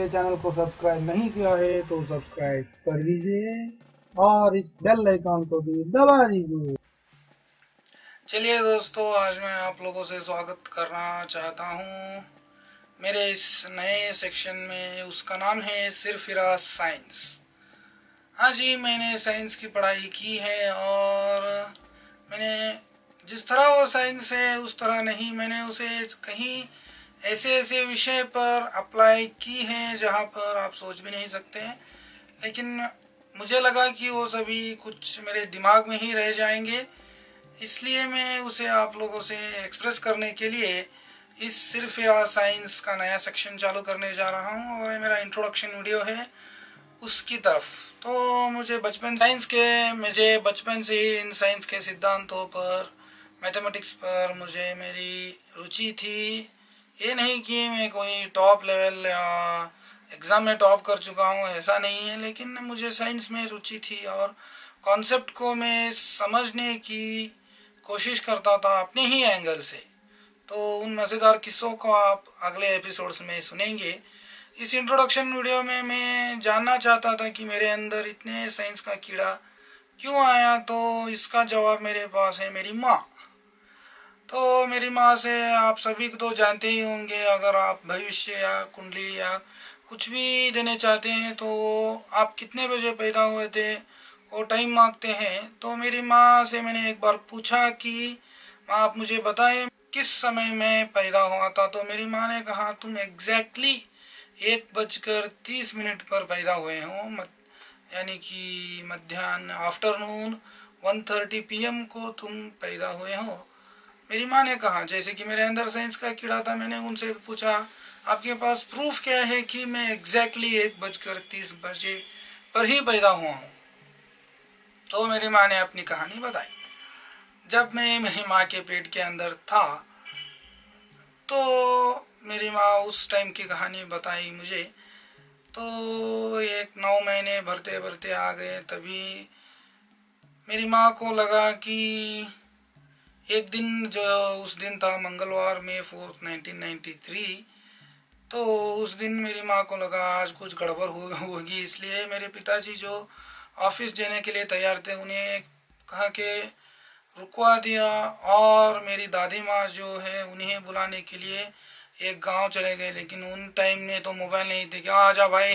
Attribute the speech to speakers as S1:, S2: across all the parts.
S1: मेरे चैनल को सब्सक्राइब नहीं किया है तो सब्सक्राइब कर दीजिए और इस बेल आइकन को भी दबा दीजिए।
S2: चलिए दोस्तों, आज मैं आप लोगों से स्वागत करना चाहता हूँ मेरे इस नए सेक्शन में। उसका नाम है सिरफिरा साइंस। हाँ जी, मैंने साइंस की पढ़ाई की है और मैंने जिस तरह वो साइंस है उस तरह नहीं, मैंने उसे कहीं ऐसे ऐसे विषय पर अप्लाई की है जहाँ पर आप सोच भी नहीं सकते हैं। लेकिन मुझे लगा कि वो सभी कुछ मेरे दिमाग में ही रह जाएंगे, इसलिए मैं उसे आप लोगों से एक्सप्रेस करने के लिए इस सिर्फ या साइंस का नया सेक्शन चालू करने जा रहा हूँ। और ये मेरा इंट्रोडक्शन वीडियो है उसकी तरफ। तो मुझे बचपन से ही इन साइंस के सिद्धांतों पर, मैथमेटिक्स पर मुझे मेरी रुचि थी। ये नहीं कि मैं कोई टॉप लेवल या एग्ज़ाम में टॉप कर चुका हूँ, ऐसा नहीं है, लेकिन मुझे साइंस में रुचि थी और कॉन्सेप्ट को मैं समझने की कोशिश करता था अपने ही एंगल से। तो उन मज़ेदार किस्सों को आप अगले एपिसोड्स में सुनेंगे। इस इंट्रोडक्शन वीडियो में मैं जानना चाहता था कि मेरे अंदर इतने साइंस का कीड़ा क्यों आया। तो इसका जवाब मेरे पास है मेरी माँ। तो मेरी माँ से आप सभी तो जानते ही होंगे, अगर आप भविष्य या कुंडली या कुछ भी देने चाहते हैं तो आप कितने बजे पैदा हुए थे वो टाइम मांगते हैं। तो मेरी माँ से मैंने एक बार पूछा कि माँ आप मुझे बताएं किस समय मैं पैदा हुआ था। तो मेरी माँ ने कहा तुम एग्जैक्टली 1:30 पर पैदा हुए हो, यानी कि मध्याह्न आफ्टरनून 1:30 PM को तुम पैदा हुए हो। मेरी माँ ने कहा, जैसे कि मेरे अंदर साइंस का कीड़ा था, मैंने उनसे पूछा आपके पास प्रूफ क्या है कि मैं एग्जैक्टली 1:30 पर ही पैदा हुआ हूँ। तो मेरी माँ ने अपनी कहानी बताई। जब मैं मेरी माँ के पेट के अंदर था तो मेरी माँ उस टाइम की कहानी बताई मुझे। तो एक 9 महीने भरते भरते आ गए, तभी मेरी माँ को लगा कि एक दिन, जो उस दिन था मंगलवार, May 4, 1993। तो उस दिन मेरी माँ को लगा आज कुछ गड़बड़ होगी, इसलिए मेरे पिताजी जो ऑफिस जाने के लिए तैयार थे उन्हें कहा कि रुकवा दिया और मेरी दादी माँ जो है उन्हें बुलाने के लिए एक गांव चले गए। लेकिन उन टाइम में तो मोबाइल नहीं थे कि आ जा भाई,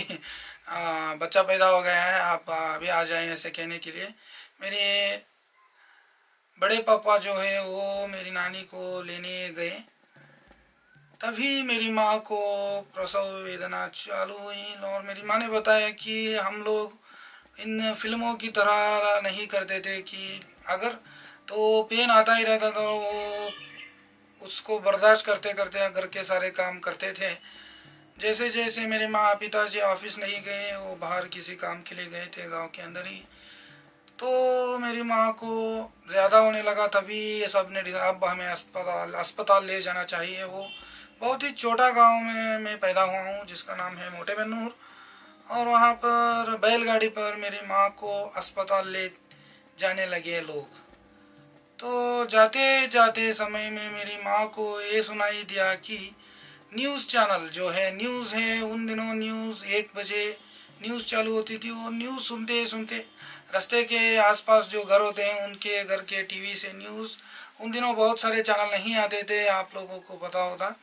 S2: बच्चा पैदा हो गया है, आप अभी आ जाएं, ऐसे कहने के लिए। मेरे बड़े पापा जो है वो मेरी नानी को लेने गए। तभी मेरी माँ को प्रसव वेदना चालू हुई और मेरी माँ ने बताया कि हम लोग इन फिल्मों की तरह नहीं करते थे कि अगर तो पेन आता ही रहता था, वो उसको बर्दाश्त करते करते घर के सारे काम करते थे। जैसे जैसे मेरे माँ पिताजी ऑफिस नहीं गए, वो बाहर किसी काम के लिए गए थे गांव के अंदर ही, तो मेरी माँ को ज़्यादा होने लगा। तभी ये सब ने अब हमें अस्पताल अस्पताल ले जाना चाहिए। वो बहुत ही छोटा गांव में मैं पैदा हुआ हूँ जिसका नाम है मोटे बन्नूर। और वहाँ पर बैलगाड़ी पर मेरी माँ को अस्पताल ले जाने लगे लोग। तो जाते जाते समय में मेरी माँ को ये सुनाई दिया कि न्यूज़ चैनल जो है, न्यूज़ है, उन दिनों न्यूज़ 1 बजे न्यूज़ चालू होती थी। वो न्यूज़ सुनते सुनते रास्ते के आसपास जो घर होते हैं उनके घर के टीवी से न्यूज़, उन दिनों बहुत सारे चैनल नहीं आते थे, आप लोगों को पता होगा।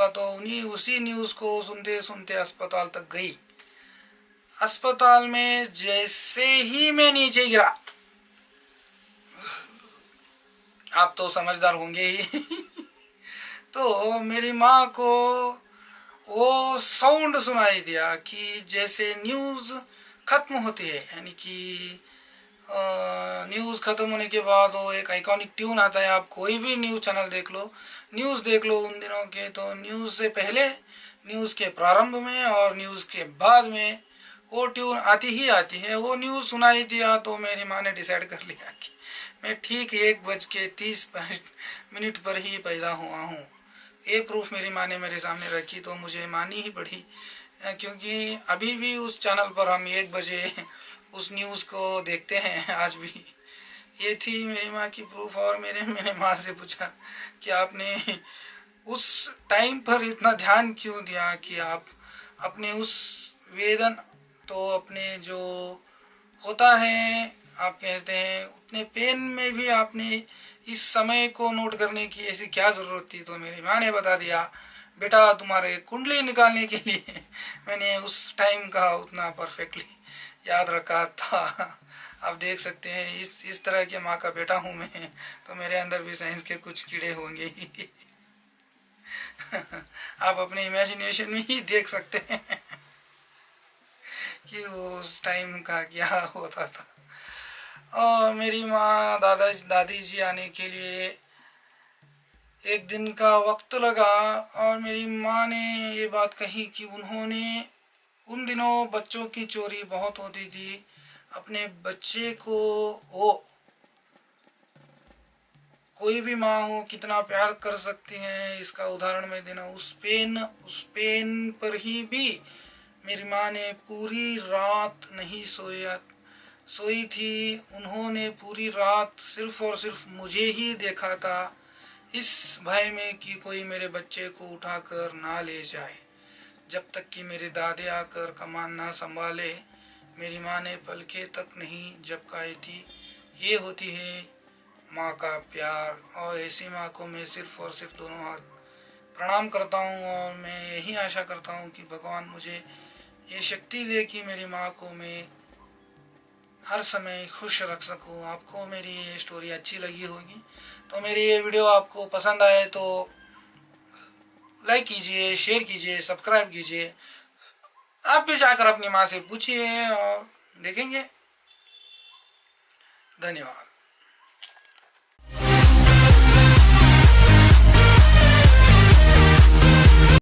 S2: तो उन्हीं उसी न्यूज़ को सुनते सुनते अस्पताल तक गई। अस्पताल में जैसे ही मैं नीचे गिरा, आप तो समझदार होंगे ही तो मेरी माँ को वो साउंड सुनाई दिया कि जैसे न्यूज़ खत्म होती है, यानी कि न्यूज़ खत्म होने के बाद वो एक आइकॉनिक ट्यून आता है। आप कोई भी न्यूज़ चैनल देख लो, न्यूज़ देख लो उन दिनों के, तो न्यूज़ से पहले, न्यूज़ के प्रारंभ में और न्यूज़ के बाद में वो ट्यून आती ही आती है। वो न्यूज़ सुनाई दिया तो मेरी माँ ने डिसाइड कर लिया कि मैं ठीक 1:30 पर ही पैदा हुआ हूँ। ये प्रूफ मेरी माँ ने मेरे सामने रखी तो मुझे माननी ही पड़ी, क्योंकि अभी भी उस चैनल पर हम 1 बजे उस न्यूज़ को देखते हैं आज भी। ये थी मेरी माँ की प्रूफ। और मैंने माँ से पूछा कि आपने उस टाइम पर इतना ध्यान क्यों दिया कि आप अपने उस वेदन, तो अपने जो होता है आप कहते हैं उतने पेन में भी आपने इस समय को नोट करने की ऐसी क्या जरूरत थी। तो मेरी माँ ने बता दिया, बेटा तुम्हारे कुंडली निकालने के लिए मैंने उस टाइम का उतना परफेक्टली याद रखा था। आप देख सकते हैं इस तरह के माँ का बेटा हूँ मैं, तो मेरे अंदर भी साइंस के कुछ कीड़े होंगे ही। आप अपने इमेजिनेशन में ही देख सकते हैं कि उस टाइम का क्या होता था। और मेरी माँ दादी जी आने के लिए एक दिन का वक्त लगा, और मेरी माँ ने ये बात कही कि उन्होंने उन दिनों बच्चों की चोरी बहुत होती थी। अपने बच्चे को वो कोई भी माँ हो कितना प्यार कर सकती हैं, इसका उदाहरण मैं देना, उस पेन पर ही भी मेरी माँ ने पूरी रात नहीं सोई थी। उन्होंने पूरी रात सिर्फ और सिर्फ मुझे ही देखा था, इस भय में कि कोई मेरे बच्चे को उठाकर ना ले जाए। जब तक कि मेरे दादे आकर कमान ना संभाले, मेरी माँ ने पलके तक नहीं झपकाई थी। ये होती है माँ का प्यार, और ऐसी माँ को मैं सिर्फ और सिर्फ दोनों हाथ प्रणाम करता हूँ। और मैं यही आशा करता हूँ कि भगवान मुझे ये शक्ति दे कि मेरी माँ को मैं हर समय खुश रख सकूँ। आपको मेरी ये स्टोरी अच्छी लगी होगी, तो मेरी ये वीडियो आपको पसंद आए तो लाइक कीजिए, शेयर कीजिए, सब्सक्राइब कीजिए। आप भी जाकर अपनी माँ से पूछिए और देखेंगे। धन्यवाद।